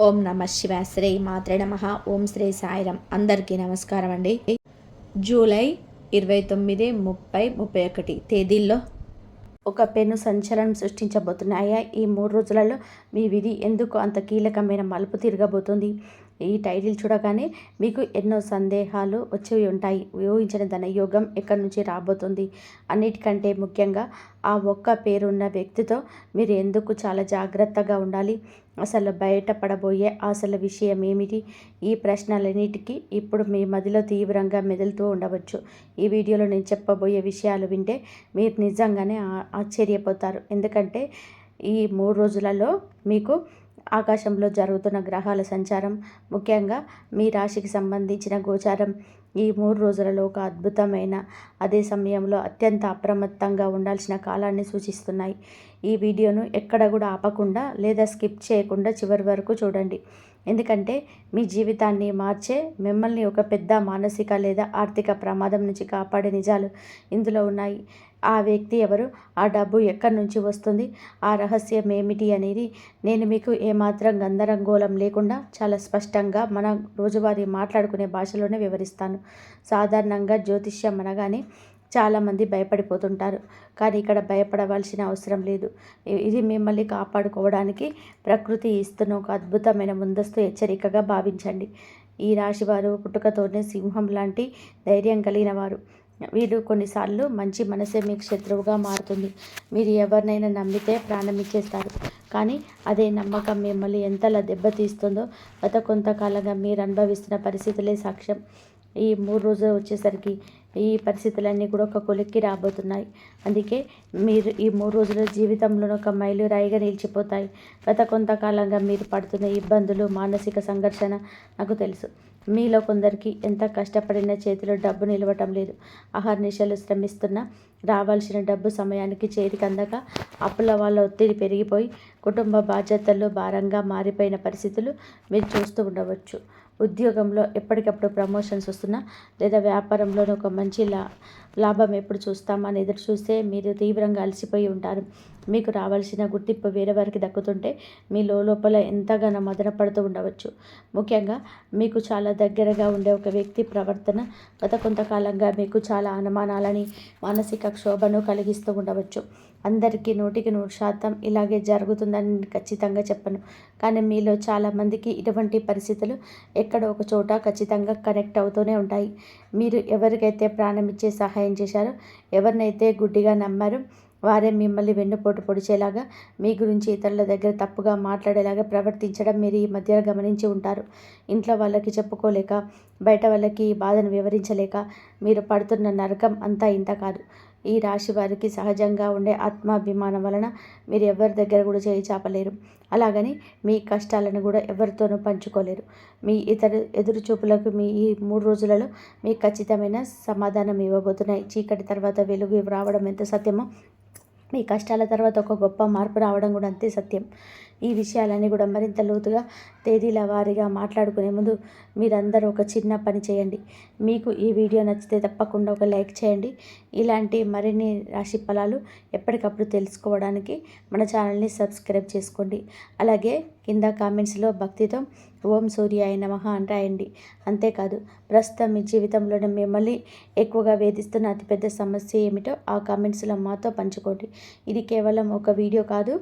ఓం నమ శివ శ్రీ మాత్రే నమ. ఓం శ్రీ సాయిరం. అందరికీ నమస్కారం అండి. జూలై 29, 30, 31 తేదీల్లో ఒక పెను సంచలనం సృష్టించబోతున్నాయా? ఈ 3 రోజులలో మీ విధి ఎందుకు అంత కీలకమైన మలుపు తిరగబోతుంది? ఈ టైటిల్ చూడగానే మీకు ఎన్నో సందేహాలు వచ్చి ఉంటాయి. ఊహించిన ధనయోగం ఎక్కడి నుంచి రాబోతుంది? అన్నిటికంటే ముఖ్యంగా ఆ ఒక్క పేరున్న వ్యక్తితో మీరు ఎందుకు చాలా జాగ్రత్తగా ఉండాలి? అసలు బయటపడబోయే అసలు విషయం ఏమిటి? ఈ ప్రశ్నలన్నిటికీ ఇప్పుడు మీ మదిలో తీవ్రంగా మెదులుతూ ఉండవచ్చు. ఈ వీడియోలో నేను చెప్పబోయే విషయాలు వింటే మీరు నిజంగానే ఆశ్చర్యపోతారు. ఎందుకంటే ఈ 3 రోజులలో మీకు ఆకాశంలో జరుగుతున్న గ్రహాల సంచారం, ముఖ్యంగా మీ రాశికి సంబంధించిన గోచారం ఈ 3 రోజులలో ఒక అద్భుతమైన, అదే సమయంలో అత్యంత అప్రమత్తంగా ఉండాల్సిన కాలాన్ని సూచిస్తున్నాయి. ఈ వీడియోను ఎక్కడ కూడా ఆపకుండా లేదా స్కిప్ చేయకుండా చివరి వరకు చూడండి. ఎందుకంటే మీ జీవితాన్ని మార్చే, మిమ్మల్ని ఒక పెద్ద మానసిక లేదా ఆర్థిక ప్రమాదం నుంచి కాపాడే నిజాలు ఇందులో ఉన్నాయి. ఆ వ్యక్తి ఎవరు? ఆ డబ్బు ఎక్కడి నుంచి వస్తుంది? ఆ రహస్యం ఏమిటి అనేది నేను మీకు ఏమాత్రం గందరగోళం లేకుండా చాలా స్పష్టంగా మన రోజువారీ మాట్లాడుకునే భాషలోనే వివరిస్తాను. సాధారణంగా జ్యోతిష్యం అనగానే చాలామంది భయపడిపోతుంటారు. కానీ ఇక్కడ భయపడవలసిన అవసరం లేదు. ఇది మిమ్మల్ని కాపాడుకోవడానికి ప్రకృతి ఇస్తున్న ఒక అద్భుతమైన ముందస్తు హెచ్చరికగా భావించండి. ఈ రాశివారు పుట్టుకతోనే సింహం లాంటి ధైర్యం కలిగిన వారు. వీళ్ళు కొన్నిసార్లు మంచి మనసే మీకు శత్రువుగా మారుతుంది. మీరు ఎవరినైనా నమ్మితే ప్రాణం ఇచ్చేస్తారు. కానీ అదే నమ్మకం మిమ్మల్ని ఎంతలా దెబ్బతీస్తుందో గత కొంతకాలంగా మీరు అనుభవిస్తున్న పరిస్థితులే సాక్ష్యం. ఈ 3 రోజులు వచ్చేసరికి ఈ పరిస్థితులన్నీ కూడా ఒక కొలిక్కి రాబోతున్నాయి. అందుకే మీరు ఈ 3 రోజుల జీవితంలో ఒక మైలురాయిగా నిలిచిపోతాయి. గత కొంతకాలంగా మీరు పడుతున్న ఇబ్బందులు, మానసిక సంఘర్షణ నాకు తెలుసు. మీలో కొందరికి ఎంత కష్టపడినా చేతిలో డబ్బు నిలవటం లేదు. అహర్నిశలు శ్రమిస్తున్నా రావాల్సిన డబ్బు సమయానికి చేతికి అందక అప్పుల వాళ్ళ ఒత్తిడి పెరిగిపోయి కుటుంబ బాధ్యతల్లో భారంగా మారిపోయిన పరిస్థితులు మీరు చూస్తూ ఉండవచ్చు. ఉద్యోగంలో ఎప్పటికప్పుడు ప్రమోషన్స్ వస్తున్నా లేదా వ్యాపారంలో ఒక మంచి లాభం ఎప్పుడు చూస్తామని ఎదురు చూస్తే మీరు తీవ్రంగా అలసిపోయి ఉంటారు. మీకు రావాల్సిన గుర్తింపు వేరే వారికి దక్కుతుంటే మీ లోపల ఎంతగానో మదన పడుతూ ఉండవచ్చు. ముఖ్యంగా మీకు చాలా దగ్గరగా ఉండే ఒక వ్యక్తి ప్రవర్తన గత కొంతకాలంగా మీకు చాలా అనుమానాలని, మానసిక క్షోభను కలిగిస్తూ ఉండవచ్చు. అందరికీ 100% ఇలాగే జరుగుతుందని ఖచ్చితంగా చెప్పను. కానీ మీలో చాలామందికి ఇటువంటి పరిస్థితులు ఎక్కడో ఒక చోట ఖచ్చితంగా కనెక్ట్ అవుతూనే ఉంటాయి. మీరు ఎవరికైతే ప్రాణం ఇచ్చే సహాయం చేశారో, ఎవరినైతే గుడ్డిగా నమ్మారో వారే మిమ్మల్ని వెన్నుపోటు పొడిచేలాగా, మీ గురించి ఇతరుల దగ్గర తప్పుగా మాట్లాడేలాగా ప్రవర్తించడం మీరు ఈ మధ్య గమనించి ఉంటారు. ఇంట్లో వాళ్ళకి చెప్పుకోలేక, బయట వాళ్ళకి ఈ బాధను వివరించలేక మీరు పడుతున్న నరకం అంతా ఇంత కాదు. ఈ రాశి వారికి సహజంగా ఉండే ఆత్మాభిమానం వలన మీరు ఎవరి దగ్గర కూడా చేయి చాపలేరు. అలాగని మీ కష్టాలను కూడా ఎవరితోనూ పంచుకోలేరు. మీ ఎదురు చూపులకు మీ ఈ 3 రోజులలో మీకు ఖచ్చితమైన సమాధానం ఇవ్వబోతున్నాయి. చీకటి తర్వాత వెలుగు రావడం ఎంత సత్యమో, మీ కష్టాల తర్వాత ఒక గొప్ప మార్పు రావడం కూడా అంతే సత్యం. ఈ విషయాలన్నీ కూడా మరింత లోతుగా తేదీల వారీగా మాట్లాడుకునే ముందు మీరందరూ ఒక చిన్న పని చేయండి. మీకు ఈ వీడియో నచ్చితే తప్పకుండా ఒక లైక్ చేయండి. ఇలాంటి మరిన్ని రాశి ఫలాలు ఎప్పటికప్పుడు తెలుసుకోవడానికి మన ఛానల్ని సబ్స్క్రైబ్ చేసుకోండి. అలాగే కింద కామెంట్స్లో భక్తితో ఓం సూర్యాయ నమః అని రాయండి. అంతేకాదు, ప్రస్తుతం మీ జీవితంలోనే మిమ్మల్ని ఎక్కువగా వేధిస్తున్న అతిపెద్ద సమస్య ఏమిటో ఆ కామెంట్స్లో మాతో పంచుకోండి. ఇది కేవలం ఒక వీడియో కాదు,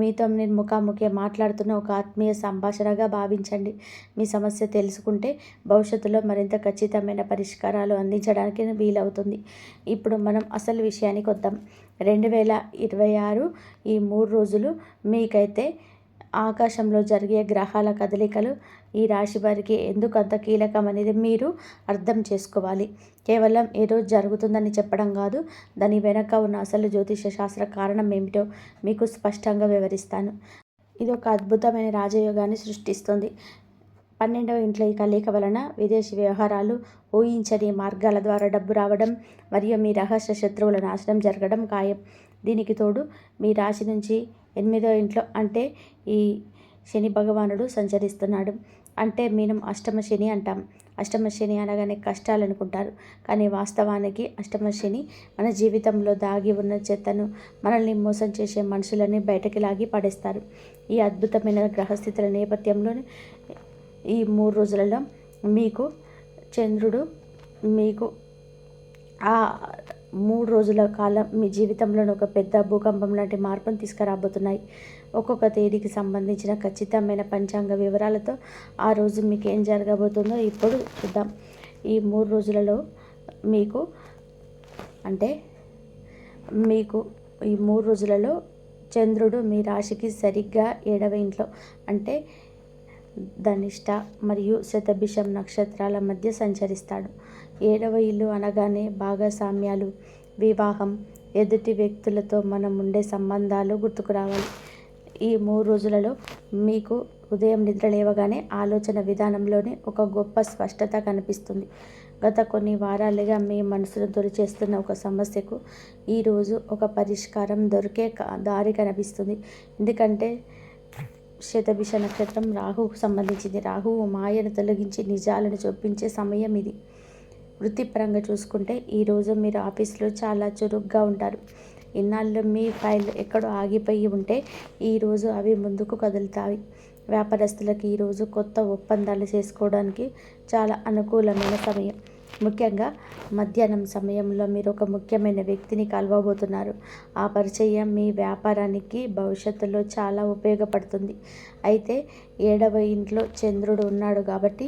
మీతో నేను ముఖాముఖి మాట్లాడుతున్న ఒక ఆత్మీయ సంభాషణగా భావించండి. మీ సమస్య తెలుసుకుంటే భవిష్యత్తులో మరింత ఖచ్చితమైన పరిష్కారాలు అందించడానికి వీలవుతుంది. ఇప్పుడు మనం అసలు విషయానికి వద్దాం. 2026 ఈ 3 రోజులు మీకైతే ఆకాశంలో జరిగే గ్రహాల కదలికలు ఈ రాశి వారికి ఎందుకు అంత కీలకం అనేది మీరు అర్థం చేసుకోవాలి. కేవలం ఏదో జరుగుతుందని చెప్పడం కాదు, దాని వెనక ఉన్న అసలు జ్యోతిష శాస్త్ర కారణం ఏమిటో మీకు స్పష్టంగా వివరిస్తాను. ఇది ఒక అద్భుతమైన రాజయోగాన్ని సృష్టిస్తుంది. 12వ ఇంట్లో ఈ కలయిక వలన విదేశీ వ్యవహారాలు, ఊహించని మార్గాల ద్వారా డబ్బు రావడం మరియు మీ రహస్య శత్రువుల నాశనం జరగడం ఖాయం. దీనికి తోడు మీ రాశి నుంచి 8వ ఇంట్లో అంటే ఈ శని భగవానుడు సంచరిస్తున్నాడు. అంటే మీనం అష్టమ శని అంటాం. అష్టమ శని అనగానే కష్టాలు అనుకుంటారు, కానీ వాస్తవానికి అష్టమ శని మన జీవితంలో దాగి ఉన్న చెత్తను, మనల్ని మోసం చేసే మనుషులని బయటకి లాగి పడేస్తారు. ఈ అద్భుతమైన గ్రహస్థితుల నేపథ్యంలోనే ఈ 3 రోజులలో మీకు చంద్రుడు మీకు ఆ 3 రోజుల కాలం మీ జీవితంలోని ఒక పెద్ద భూకంపం లాంటి మార్పును తీసుకురాబోతున్నాయి. ఒక్కొక్క తేదీకి సంబంధించిన ఖచ్చితమైన పంచాంగ వివరాలతో ఆ రోజు మీకు ఏం జరగబోతుందో ఇప్పుడు చూద్దాం. ఈ 3 రోజులలో మీకు అంటే మీకు ఈ 3 రోజులలో చంద్రుడు మీ రాశికి సరిగ్గా 7వ ఇంట్లో అంటే ధనిష్ట మరియు శతభిషం నక్షత్రాల మధ్య సంచరిస్తాడు. 7వ ఇల్లు అనగానే భాగస్వామ్యాలు, వివాహం, ఎదుటి వ్యక్తులతో మనం ఉండే సంబంధాలు గుర్తుకు రావాలి. ఈ 3 రోజులలో మీకు ఉదయం నిద్ర లేవగానే ఆలోచన విధానంలోనే ఒక గొప్ప స్పష్టత కనిపిస్తుంది. గత కొన్ని వారాలుగా మీ మనసును దొరిచేస్తున్న ఒక సమస్యకు ఈరోజు ఒక పరిష్కారం దొరికే దారి కనిపిస్తుంది. ఎందుకంటే శతభిష నక్షత్రం రాహువుకు సంబంధించింది. రాహువు మాయను తొలగించి నిజాలను చూపించే సమయం ఇది. వృత్తిపరంగా చూసుకుంటే ఈరోజు మీరు ఆఫీస్లో చాలా చురుగ్గా ఉంటారు. ఇన్నాళ్ళు మీ ఫైల్ ఎక్కడో ఆగిపోయి ఉంటే ఈరోజు అవి ముందుకు కదులుతాయి. వ్యాపారస్తులకు ఈరోజు కొత్త ఒప్పందాలు చేసుకోవడానికి చాలా అనుకూలమైన సమయం. ముఖ్యంగా మధ్యాహ్నం సమయంలో మీరు ఒక ముఖ్యమైన వ్యక్తిని కలవబోతున్నారు. ఆ పరిచయం మీ వ్యాపారానికి భవిష్యత్తులో చాలా ఉపయోగపడుతుంది. అయితే 7వ ఇంట్లో చంద్రుడు ఉన్నాడు కాబట్టి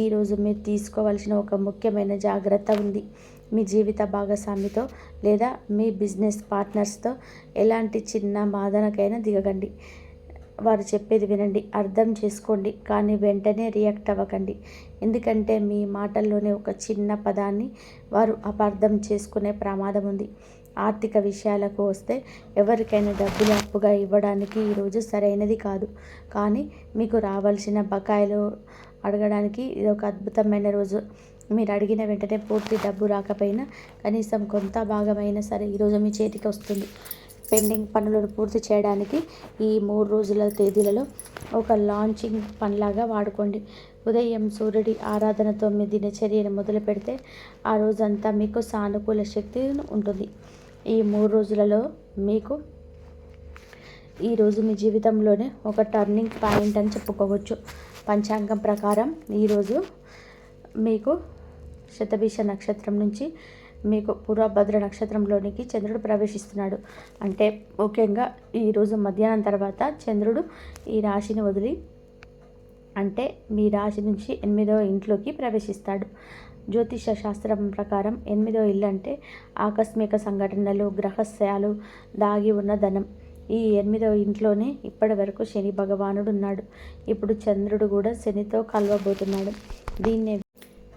ఈరోజు మీరు తీసుకోవాల్సిన ఒక ముఖ్యమైన జాగ్రత్త ఉంది. మీ జీవిత భాగస్వామితో లేదా మీ బిజినెస్ పార్ట్నర్స్తో ఎలాంటి చిన్న వాదనకైనా దిగకండి. వారు చెప్పేది వినండి, అర్థం చేసుకోండి, కానీ వెంటనే రియాక్ట్ అవ్వకండి. ఎందుకంటే మీ మాటల్లోనే ఒక చిన్న పదాన్ని వారు అపార్థం చేసుకునే ప్రమాదం ఉంది. ఆర్థిక విషయాలకు వస్తే ఎవరికైనా డబ్బులు అప్పుగా ఇవ్వడానికి ఈరోజు సరైనది కాదు. కానీ మీకు రావాల్సిన బకాయిలు అడగడానికి ఇది ఒక అద్భుతమైన రోజు. మీరు అడిగిన వెంటనే పూర్తి డబ్బు రాకపోయినా కనీసం కొంత భాగమైనా సరే ఈరోజు మీ చేతికి వస్తుంది. పెండింగ్ పనులను పూర్తి చేయడానికి ఈ 3 రోజుల తేదీలలో ఒక లాంచింగ్ పనిలాగా వాడుకోండి. ఉదయం సూర్యుడి ఆరాధనతో మీ దినచర్యను మొదలు పెడితే ఆ రోజంతా మీకు సానుకూల శక్తి ఉంటుంది. ఈ 3 రోజులలో మీకు ఈరోజు మీ జీవితంలోనే ఒక టర్నింగ్ పాయింట్ అని చెప్పుకోవచ్చు. పంచాంగం ప్రకారం ఈరోజు మీకు శతభిష నక్షత్రం నుంచి మీకు పూర్వభద్ర నక్షత్రంలోనికి చంద్రుడు ప్రవేశిస్తున్నాడు. అంటే ముఖ్యంగా ఈరోజు మధ్యాహ్నం తర్వాత చంద్రుడు ఈ రాశిని వదిలి అంటే మీ రాశి నుంచి 8వ ఇంట్లోకి ప్రవేశిస్తాడు. జ్యోతిష శాస్త్రం ప్రకారం 8వ ఇల్లు అంటే ఆకస్మిక సంఘటనలు, గ్రహస్యాలు, దాగి ఉన్న ధనం. ఈ 8వ ఇంట్లోనే ఇప్పటి వరకు శని భగవానుడు ఉన్నాడు. ఇప్పుడు చంద్రుడు కూడా శనితో కలవబోతున్నాడు. దీన్నే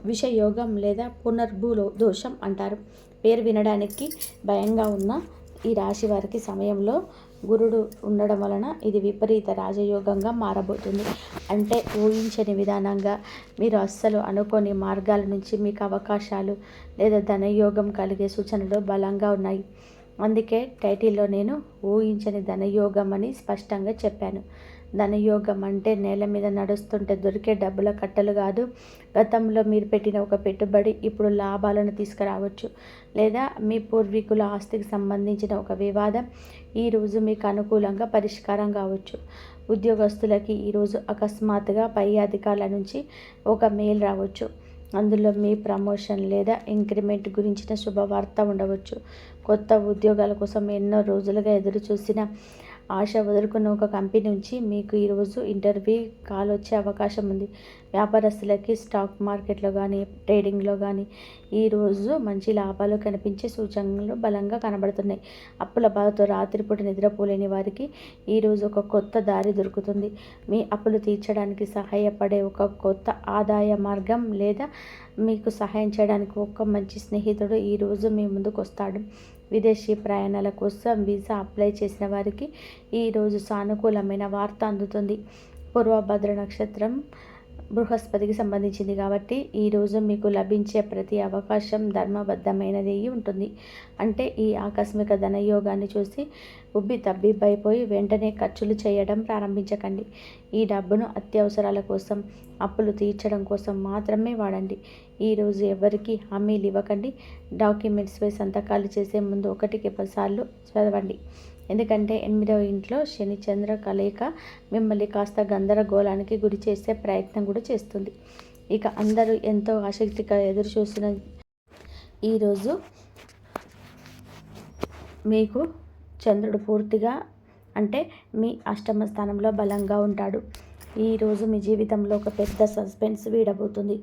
విషయోగం లేదా పునర్భూలో దోషం అంటారు. పేరు వినడానికి భయంగా ఉన్న ఈ రాశి వారికి సమయంలో గురుడు ఉండడం వలన ఇది విపరీత రాజయోగంగా మారబోతుంది. అంటే ఊహించని విధానంగా మీరు అస్సలు అనుకోని మార్గాల నుంచి మీకు అవకాశాలు లేదా ధనయోగం కలిగే సూచనలు బలంగా ఉన్నాయి. అందుకే టైటిల్లో నేను ఊహించని ధనయోగం అని స్పష్టంగా చెప్పాను. ధనయోగం అంటే నేల మీద నడుస్తుంటే దొరికే డబ్బుల కట్టలు కాదు. గతంలో మీరు పెట్టిన ఒక పెట్టుబడి ఇప్పుడు లాభాలను తీసుకురావచ్చు. లేదా మీ పూర్వీకుల ఆస్తికి సంబంధించిన ఒక వివాదం ఈరోజు మీకు అనుకూలంగా పరిష్కారం కావచ్చు. ఉద్యోగస్తులకి ఈరోజు అకస్మాత్తుగా పై అధికారుల నుంచి ఒక మెయిల్ రావచ్చు. అందులో మీ ప్రమోషన్ లేదా ఇంక్రిమెంట్ గురించిన శుభవార్త ఉండవచ్చు. కొత్త ఉద్యోగాల కోసం ఎన్నో రోజులుగా ఎదురు చూసిన ఆశ వదులుకున్న ఒక కంపెనీ నుంచి మీకు ఈరోజు ఇంటర్వ్యూ కాల్ వచ్చే అవకాశం ఉంది. వ్యాపారస్తులకి స్టాక్ మార్కెట్లో కానీ ట్రేడింగ్లో కానీ ఈరోజు మంచి లాభాలు కనిపించే సూచనలు బలంగా కనబడుతున్నాయి. అప్పుల బాధతో రాత్రిపూట నిద్రపోలేని వారికి ఈరోజు ఒక కొత్త దారి దొరుకుతుంది. మీ అప్పులు తీర్చడానికి సహాయపడే ఒక కొత్త ఆదాయ మార్గం లేదా మీకు సహాయం చేయడానికి ఒక మంచి స్నేహితుడు ఈరోజు మీ ముందుకు వస్తాడు. విదేశీ ప్రయాణాల కోసం వీసా అప్లై చేసిన వారికి ఈరోజు సానుకూలమైన వార్త అందుతుంది. పూర్వభద్ర నక్షత్రం బృహస్పతికి సంబంధించింది కాబట్టి ఈరోజు మీకు లభించే ప్రతి అవకాశం ధర్మబద్ధమైనది ఉంటుంది. అంటే ఈ ఆకస్మిక ధనయోగాన్ని చూసి ఉబ్బి తబ్బిబ్బైపోయి వెంటనే ఖర్చులు చేయడం ప్రారంభించకండి. ఈ డబ్బును అత్యవసరాల కోసం, అప్పులు తీర్చడం కోసం మాత్రమే వాడండి. ఈరోజు ఎవరికి హామీలు ఇవ్వకండి. డాక్యుమెంట్స్పై సంతకాలు చేసే ముందు 1కి 10 సార్లు చదవండి. ఎందుకంటే 8వ ఇంట్లో శని చంద్ర కలయిక మిమ్మల్ని కాస్త గందరగోళానికి గురి చేసే ప్రయత్నం కూడా చేస్తుంది. ఇక అందరూ ఎంతో ఆసక్తిగా ఎదురు చూస్తున్న ఈరోజు మీకు చంద్రుడు పూర్తిగా అంటే మీ అష్టమ స్థానంలో బలంగా ఉంటాడు. ఈరోజు మీ జీవితంలో ఒక పెద్ద సస్పెన్స్ వీడబోతుంది.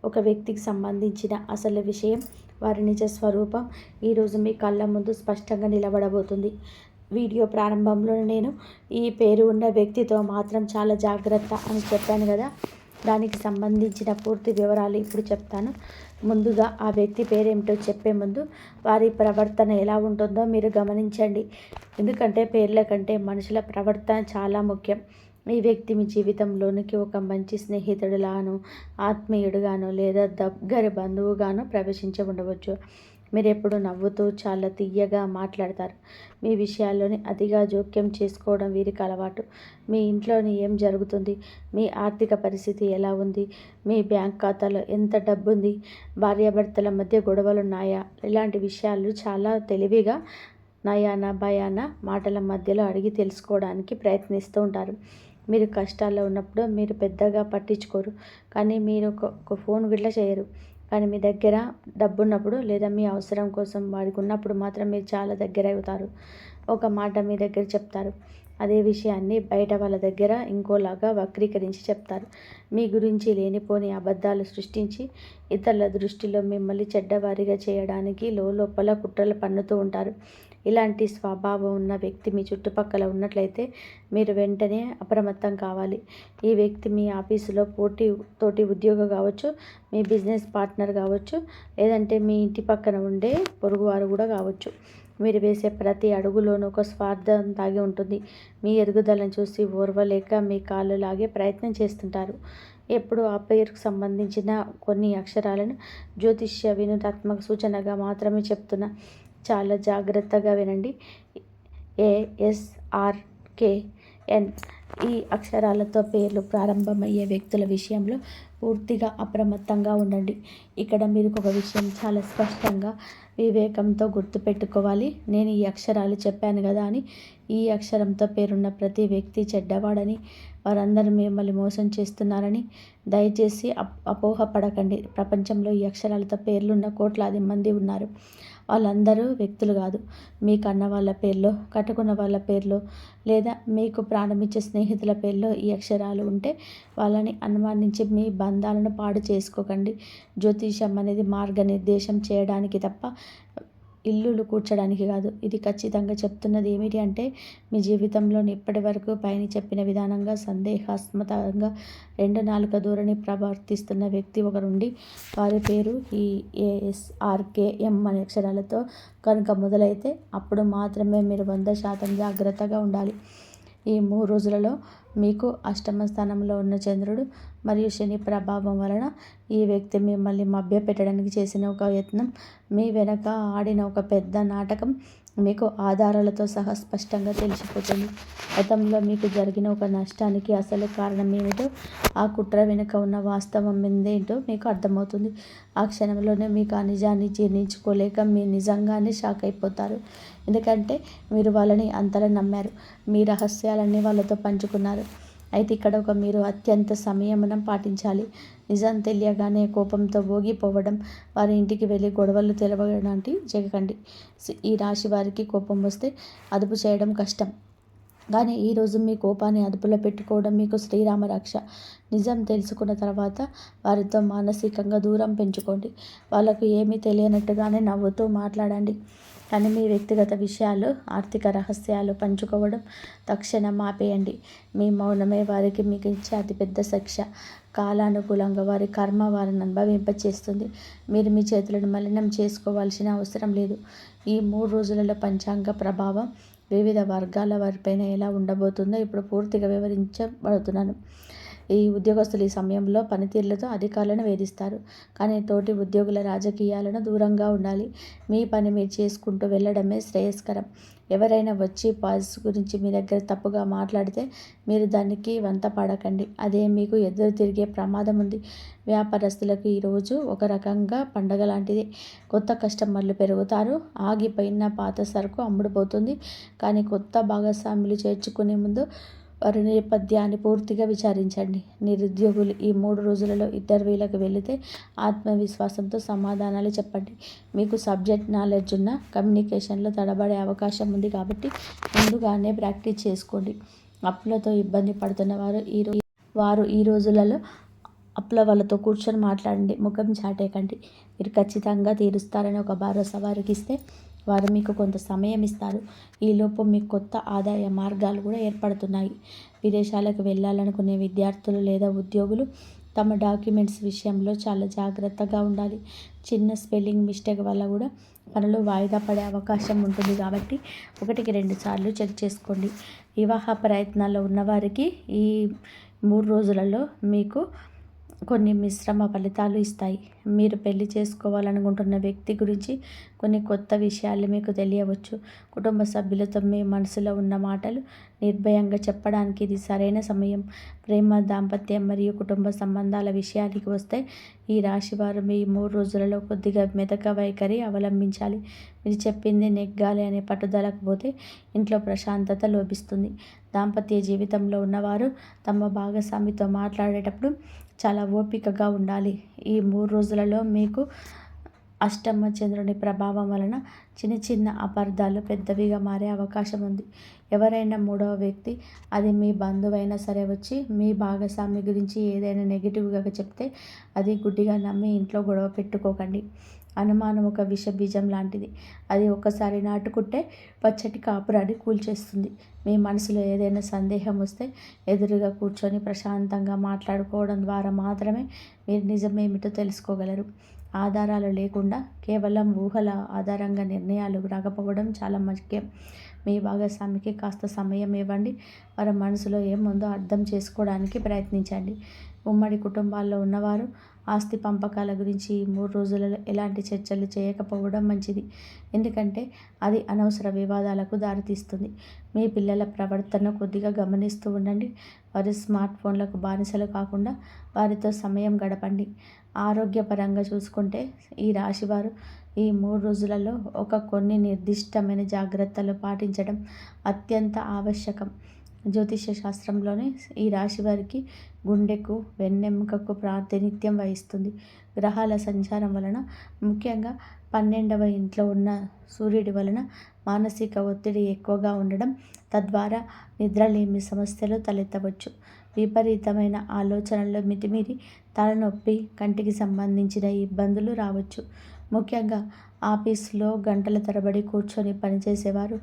ఒక వ్యక్తికి సంబంధించిన అసలు విషయం, వారి నిజ స్వరూపం ఈరోజు మీ కళ్ళ ముందు స్పష్టంగా నిలబడబోతుంది. వీడియో ప్రారంభంలో నేను ఈ పేరు ఉన్న వ్యక్తితో మాత్రం చాలా జాగ్రత్త అని చెప్పాను కదా, దానికి సంబంధించిన పూర్తి వివరాలు ఇప్పుడు చెప్తాను. ముందుగా ఆ వ్యక్తి పేరేమిటో చెప్పే ముందు వారి ప్రవర్తన ఎలా ఉంటుందో మీరు గమనించండి. ఎందుకంటే పేర్ల కంటే మనుషుల ప్రవర్తన చాలా ముఖ్యం. ఈ వ్యక్తి మీ జీవితంలోనికి ఒక మంచి స్నేహితుడిలానో, ఆత్మీయుడుగానో లేదా దగ్గర బంధువుగానో ప్రవేశించి ఉండవచ్చు. మీరు ఎప్పుడు నవ్వుతూ చాలా తీయగా మాట్లాడతారు. మీ విషయాల్లోని అతిగా జోక్యం చేసుకోవడం వీరికి అలవాటు. మీ ఇంట్లోని ఏం జరుగుతుంది, మీ ఆర్థిక పరిస్థితి ఎలా ఉంది, మీ బ్యాంక్ ఖాతాలో ఎంత డబ్బు ఉంది, భార్యాభర్తల మధ్య గొడవలు ఉన్నాయా, ఇలాంటి విషయాలు చాలా తెలివిగా నయాన భయాన మాటల మధ్యలో అడిగి తెలుసుకోవడానికి ప్రయత్నిస్తూ ఉంటారు. మీరు కష్టాల్లో ఉన్నప్పుడు మీరు పెద్దగా పట్టించుకోరు, కానీ మీరు ఒక ఫోన్ గిట్ల చేయరు. కానీ మీ దగ్గర డబ్బు ఉన్నప్పుడు లేదా మీ అవసరం కోసం వాడికి ఉన్నప్పుడు మాత్రం మీరు చాలా దగ్గర అవుతారు. ఒక మాట మీ దగ్గర చెప్తారు, అదే విషయాన్ని బయట వాళ్ళ దగ్గర ఇంకోలాగా వక్రీకరించి చెప్తారు. మీ గురించి లేనిపోని అబద్ధాలు సృష్టించి ఇతరుల దృష్టిలో మిమ్మల్ని చెడ్డవారిగా చేయడానికి లోపల కుట్రలు పన్నుతూ ఉంటారు. ఇలాంటి స్వభావం ఉన్న వ్యక్తి మీ చుట్టుపక్కల ఉన్నట్లయితే మీరు వెంటనే అప్రమత్తం కావాలి. ఈ వ్యక్తి మీ ఆఫీసులో తోటి ఉద్యోగం కావచ్చు, మీ బిజినెస్ పార్ట్నర్ కావచ్చు, లేదంటే మీ ఇంటి పక్కన ఉండే పొరుగువారు కూడా కావచ్చు. మీరు వేసే ప్రతి అడుగులోనూ ఒక స్వార్థం దాగి ఉంటుంది. మీ ఎదుగుదలను చూసి ఓర్వలేక మీ కాళ్ళు లాగే ప్రయత్నం చేస్తుంటారు. ఎప్పుడు ఆ పేరుకు సంబంధించిన కొన్ని అక్షరాలను జ్యోతిష్య వినూత్నాత్మక సూచనగా మాత్రమే చెప్తున్నా. చాలా జాగ్రత్తగా వినండి. ASRKN ఈ అక్షరాలతో పేర్లు ప్రారంభమయ్యే వ్యక్తుల విషయంలో పూర్తిగా అప్రమత్తంగా ఉండండి. ఇక్కడ మీరు ఒక విషయం చాలా స్పష్టంగా వివేకంతో గుర్తుపెట్టుకోవాలి. నేను ఈ అక్షరాలు చెప్పాను కదా అని ఈ అక్షరంతో పేరున్న ప్రతి వ్యక్తి చెడ్డవాడని, వారందరూ మిమ్మల్ని మోసం చేస్తున్నారని దయచేసి అపోహపడకండి. ప్రపంచంలో ఈ అక్షరాలతో పేర్లున్న కోట్లాది మంది ఉన్నారు. వాళ్ళందరూ వ్యక్తులు కాదు. మీ కన్న వాళ్ళ పేర్లో, కట్టుకున్న వాళ్ళ పేర్లో లేదా మీకు ప్రాణమిచ్చే స్నేహితుల పేర్లో ఈ అక్షరాలు ఉంటే వాళ్ళని అనుమానించి మీ బంధాలను పాడు చేసుకోకండి. జ్యోతిషం అనేది మార్గనిర్దేశం చేయడానికి తప్ప ఇల్లులు కూర్చడానికి కాదు. ఇది ఖచ్చితంగా చెప్తున్నది ఏమిటి అంటే, మీ జీవితంలోని ఇప్పటి వరకు పైన చెప్పిన విధానంగా సందేహాస్పదంగా 2 నాలుక ధోరణి ప్రవర్తిస్తున్న వ్యక్తి ఒకరుండి, వారి పేరు ఈ ASRKM అనే అక్షరాలతో కనుక మొదలైతే అప్పుడు మాత్రమే మీరు 100% జాగ్రత్తగా ఉండాలి. ఈ 3 రోజులలో మీకు అష్టమ స్థానంలో ఉన్న చంద్రుడు మరియు శని ప్రభావం వలన ఈ వ్యక్తి మిమ్మల్ని మభ్యపెట్టడానికి చేసిన ఒక యత్నం, మీ వెనక ఆడిన ఒక పెద్ద నాటకం మీకు ఆధారాలతో సహా స్పష్టంగా తెలిసిపోతుంది. గతంలో మీకు జరిగిన ఒక నష్టానికి అసలు కారణం ఏమిటో, ఆ కుట్ర వెనుక ఉన్న వాస్తవం ఏంటో మీకు అర్థమవుతుంది. ఆ క్షణంలోనే మీకు ఆ నిజాన్ని జీర్ణించుకోలేక మీ నిజంగానే షాక్ అయిపోతారు. ఎందుకంటే మీరు వాళ్ళని అంతలా నమ్మారు, మీ రహస్యాలన్నీ వాళ్ళతో పంచుకున్నారు. అయితే ఇక్కడ మీరు అత్యంత సంయమనం పాటించాలి. నిజం తెలియగానే కోపంతో ఊగిపోవడం, వారి ఇంటికి వెళ్ళి గొడవలు తెలవడానికి చేయకండి. ఈ రాశి వారికి కోపం వస్తే అదుపు చేయడం కష్టం, కానీ ఈరోజు మీ కోపాన్ని అదుపులో పెట్టుకోవడం మీకు శ్రీరామ రక్ష. నిజం తెలుసుకున్న తర్వాత వారితో మానసికంగా దూరం పెంచుకోండి. వాళ్ళకు ఏమీ తెలియనట్టుగానే నవ్వుతూ మాట్లాడండి. కానీ మీ వ్యక్తిగత విషయాలు, ఆర్థిక రహస్యాలు పంచుకోవడం తక్షణం ఆపేయండి. మీ మౌనమే వారికి మీకు ఇచ్చే అతిపెద్ద శిక్ష. కాలానుకూలంగా వారి కర్మ వారిని అనుభవింపచేస్తుంది. మీరు మీ చేతులను మలినం చేసుకోవాల్సిన అవసరం లేదు. ఈ 3 రోజులలో పంచాంగ ప్రభావం వివిధ వర్గాల వారిపైన ఎలా ఉండబోతుందో ఇప్పుడు పూర్తిగా వివరించబడుతున్నాను. ఈ ఉద్యోగస్తులు ఈ సమయంలో పనితీరులతో అధికారులను వేధిస్తారు. కానీ తోటి ఉద్యోగుల రాజకీయాలను దూరంగా ఉండాలి. మీ పని మీరు చేసుకుంటూ వెళ్ళడమే శ్రేయస్కరం. ఎవరైనా వచ్చి పాలసీ గురించి మీ దగ్గర తప్పుగా మాట్లాడితే మీరు దానికి వంత పాడకండి. అదే మీకు ఎదురు తిరిగే ప్రమాదం ఉంది. వ్యాపారస్తులకు ఈరోజు ఒక రకంగా పండగ లాంటిది. కొత్త కస్టమర్లు పెరుగుతారు. ఆగిపోయిన పాత సరుకు అమ్ముడుపోతుంది. కానీ కొత్త భాగస్వాములు చేర్చుకునే ముందు వారి నేపథ్యాన్ని పూర్తిగా విచారించండి. నిరుద్యోగులు ఈ 3 రోజులలో ఇంటర్వ్యూలకు వెళితే ఆత్మవిశ్వాసంతో సమాధానాలు చెప్పండి. మీకు సబ్జెక్ట్ నాలెడ్జ్ ఉన్న కమ్యూనికేషన్లో తడబడే అవకాశం ఉంది కాబట్టి ముందుగానే ప్రాక్టీస్ చేసుకోండి. అప్పులతో ఇబ్బంది పడుతున్న వారు ఈ రోజులలో అప్పుల వాళ్ళతో కూర్చొని మాట్లాడండి. ముఖం చాటేయకండి. మీరు ఖచ్చితంగా తీరుస్తారని ఒక భరోసా వారికి ఇస్తే వారు మీకు కొంత సమయం ఇస్తారు. ఈలోపు మీకు కొత్త ఆదాయ మార్గాలు కూడా ఏర్పడుతున్నాయి. విదేశాలకు వెళ్ళాలనుకునే విద్యార్థులు లేదా ఉద్యోగులు తమ డాక్యుమెంట్స్ విషయంలో చాలా జాగ్రత్తగా ఉండాలి. చిన్న స్పెల్లింగ్ మిస్టేక్ వల్ల కూడా పనులు వాయిదా పడే అవకాశం ఉంటుంది కాబట్టి 1కి 2 సార్లు చెక్ చేసుకోండి. వివాహ ప్రయత్నాల్లో ఉన్నవారికి ఈ 3 రోజులలో మీకు కొన్ని మిశ్రమ ఫలితాలు ఇస్తాయి. మీరు పెళ్లి చేసుకోవాలనుకుంటున్న వ్యక్తి గురించి కొన్ని కొత్త విషయాలు మీకు తెలియవచ్చు. కుటుంబ సభ్యులతో మీ మనసులో ఉన్న మాటలు నిర్భయంగా చెప్పడానికి ఇది సరైన సమయం. ప్రేమ, దాంపత్యం మరియు కుటుంబ సంబంధాల విషయానికి వస్తే ఈ రాశివారు మీ 3 రోజులలో కొద్దిగా మెతక వైఖరి అవలంబించాలి. మీరు చెప్పింది నెగ్గాలి అనే పట్టుదలకు పోతే ఇంట్లో ప్రశాంతత లోపిస్తుంది. దాంపత్య జీవితంలో ఉన్నవారు తమ భాగస్వామితో మాట్లాడేటప్పుడు చాలా ఓపికగా ఉండాలి. ఈ 3 రోజులలో మీకు అష్టమ చంద్రుని ప్రభావం వలన చిన్న చిన్న అపార్థాలు పెద్దవిగా మారే అవకాశం ఉంది. ఎవరైనా 3వ వ్యక్తి, అది మీ బంధువైనా సరే, వచ్చి మీ భాగస్వామి గురించి ఏదైనా నెగిటివ్గా చెప్తే అది గుడ్డిగా నమ్మి ఇంట్లో గొడవ పెట్టుకోకండి. అనుమానం ఒక విష బీజం లాంటిది. అది ఒక్కసారి నాటుకుంటే పచ్చటి కాపురాన్ని కూల్చేస్తుంది. మీ మనసులో ఏదైనా సందేహం వస్తే ఎదురుగా కూర్చొని ప్రశాంతంగా మాట్లాడుకోవడం ద్వారా మాత్రమే మీరు నిజమేమిటో తెలుసుకోగలరు. ఆధారాలు లేకుండా కేవలం ఊహల ఆధారంగా నిర్ణయాలు రాకపోవడం చాలా ముఖ్యం. మీ భాగస్వామికి కాస్త సమయం ఇవ్వండి. వారి మనసులో ఏముందో అర్థం చేసుకోవడానికి ప్రయత్నించండి. ఉమ్మడి కుటుంబాల్లో ఉన్నవారు ఆస్తి పంపకాల గురించి ఈ 3 రోజులలో ఎలాంటి చర్చలు చేయకపోవడం మంచిది. ఎందుకంటే అది అనవసర వివాదాలకు దారితీస్తుంది. మీ పిల్లల ప్రవర్తన కొద్దిగా గమనిస్తూ ఉండండి. వారి స్మార్ట్ ఫోన్లకు బానిసలు కాకుండా వారితో సమయం గడపండి. ఆరోగ్యపరంగా చూసుకుంటే ఈ రాశివారు ఈ 3 రోజులలో కొన్ని నిర్దిష్టమైన జాగ్రత్తలు పాటించడం అత్యంత ఆవశ్యకం. జ్యోతిష శాస్త్రంలోనే ఈ రాశి వారికి గుండెకు, వెన్నెముకకు ప్రాతినిధ్యం వహిస్తుంది. గ్రహాల సంచారం వలన, ముఖ్యంగా 12వ ఇంట్లో ఉన్న సూర్యుడి వలన మానసిక ఒత్తిడి ఎక్కువగా ఉండడం, తద్వారా నిద్రలేమి సమస్యలు తలెత్తవచ్చు. విపరీతమైన ఆలోచనలు, మితిమీరి తలనొప్పి, కంటికి సంబంధించిన ఇబ్బందులు రావచ్చు. ముఖ్యంగా ఆఫీసులో గంటల తరబడి కూర్చొని పనిచేసేవారు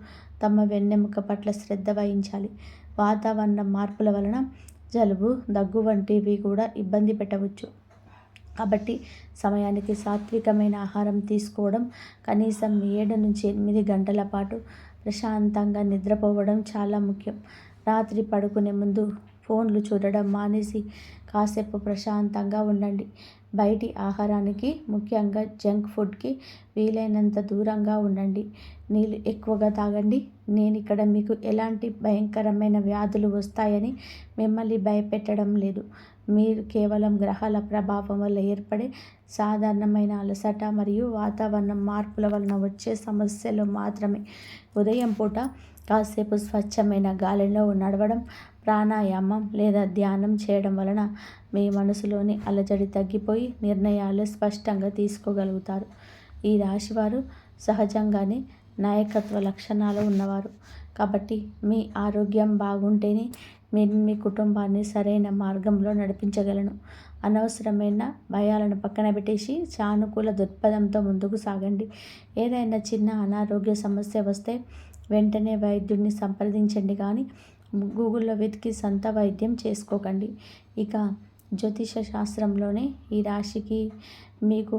తమ వెన్నెముక పట్ల శ్రద్ధ వహించాలి. వాతావరణ మార్పుల వలన జలుబు, దగ్గు వంటివి కూడా ఇబ్బంది పెట్టవచ్చు. కాబట్టి సమయానికి సాత్వికమైన ఆహారం తీసుకోవడం, కనీసం 7 నుంచి 8 గంటల పాటు ప్రశాంతంగా నిద్రపోవడం చాలా ముఖ్యం. రాత్రి పడుకునే ముందు ఫోన్లు చూడడం మానేసి కాసేపు ప్రశాంతంగా ఉండండి. బయటి ఆహారానికి, ముఖ్యంగా జంక్ ఫుడ్కి వీలైనంత దూరంగా ఉండండి. నీళ్ళు ఎక్కువగా తాగండి. నేను ఇక్కడ మీకు ఎలాంటి భయంకరమైన వ్యాధులు వస్తాయని మిమ్మల్ని భయపెట్టడం లేదు. మీరు కేవలం గ్రహాల ప్రభావం వల్ల ఏర్పడే సాధారణమైన అలసట మరియు వాతావరణ మార్పుల వలన వచ్చే సమస్యలు మాత్రమే. ఉదయం పూట కాసేపు స్వచ్ఛమైన గాలిలో నడవడం, ప్రాణాయామం లేదా ధ్యానం చేయడం వలన మీ మనసులోని అలజడి తగ్గిపోయి నిర్ణయాలు స్పష్టంగా తీసుకోగలుగుతారు. ఈ రాశివారు సహజంగానే నాయకత్వ లక్షణాలు ఉన్నవారు కాబట్టి మీ ఆరోగ్యం బాగుంటేనే మీరు మీ కుటుంబాన్ని సరైన మార్గంలో నడిపించగలను. అనవసరమైన భయాలను పక్కన పెట్టేసి సానుకూల దృక్పథంతో ముందుకు సాగండి. ఏదైనా చిన్న అనారోగ్య సమస్య వస్తే వెంటనే వైద్యుడిని సంప్రదించండి, కానీ గూగుల్లో వెతికి సొంత వైద్యం చేసుకోకండి. ఇక జ్యోతిష శాస్త్రంలోనే ఈ రాశికి మీకు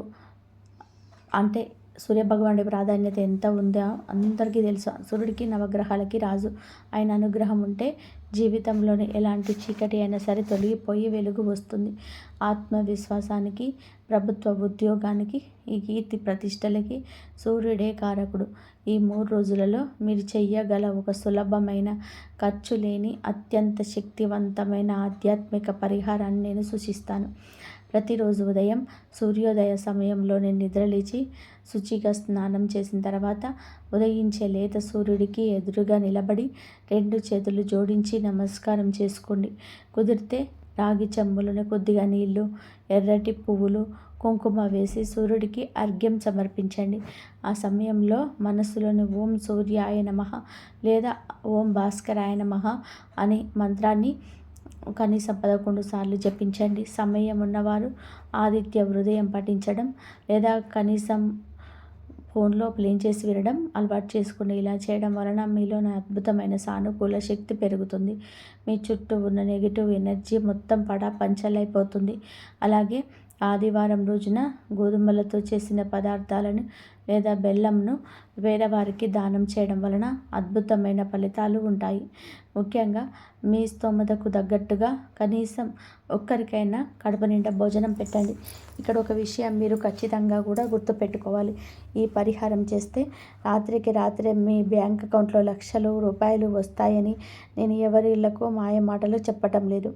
అంటే సూర్యభగవానుడి ప్రాధాన్యత ఎంత ఉందో అందరికీ తెలుసు. సూర్యుడికి నవగ్రహాలకి రాజు. ఆయన అనుగ్రహం ఉంటే జీవితంలోని ఎలాంటి చీకటి అయినా సరే తొలగిపోయి వెలుగు వస్తుంది. ఆత్మవిశ్వాసానికి, ప్రభుత్వ ఉద్యోగానికి, ఈ కీర్తి ప్రతిష్టలకి సూర్యుడే కారకుడు. ఈ 3 రోజులలో మీరు చెయ్యగల ఒక సులభమైన, ఖర్చు లేని, అత్యంత శక్తివంతమైన ఆధ్యాత్మిక పరిహారాన్ని నేను సూచిస్తాను. ప్రతిరోజు ఉదయం సూర్యోదయ సమయంలోనే నిద్రలేచి శుచిగా స్నానం చేసిన తర్వాత ఉదయించే లేత సూర్యుడికి ఎదురుగా నిలబడి 2 చేతులు జోడించి నమస్కారం చేసుకోండి. కుదిరితే రాగి చెంబులోని కొద్దిగా నీళ్లు, ఎర్రటి పువ్వులు, కుంకుమ వేసి సూర్యుడికి అర్ఘ్యం సమర్పించండి. ఆ సమయంలో మనస్సులోని ఓం సూర్యాయ నమః లేదా ఓం భాస్కరాయ నమః అనే మంత్రాన్ని కనీసం 11 సార్లు జపించండి. సమయం ఉన్నవారు ఆదిత్య హృదయం పఠించడం లేదా కనీసం ఫోన్లో ప్లేన్ చేసి వినడం అలవాటు చేసుకోండి. ఇలా చేయడం వలన మీలోని అద్భుతమైన సానుకూల శక్తి పెరుగుతుంది. మీ చుట్టూ ఉన్న నెగిటివ్ ఎనర్జీ మొత్తం పంచలైపోతుంది. అలాగే ఆదివారం రోజున గోధుమలతో చేసిన పదార్థాలను లేదా బెల్లంను పేదవారికి దానం చేయడం వలన అద్భుతమైన ఫలితాలు ఉంటాయి. ముఖ్యంగా మీ స్తోమతకు తగ్గట్టుగా కనీసం ఒక్కరికైనా కడుపు నిండా భోజనం పెట్టండి. ఇక్కడ ఒక విషయం మీరు ఖచ్చితంగా కూడా గుర్తుపెట్టుకోవాలి. ఈ పరిహారం చేస్తే రాత్రికి రాత్రే మీ బ్యాంక్ అకౌంట్లో లక్షల రూపాయలు వస్తాయని నేను ఎవరి ఇళ్లకు మాయ మాటలు చెప్పటం లేదు.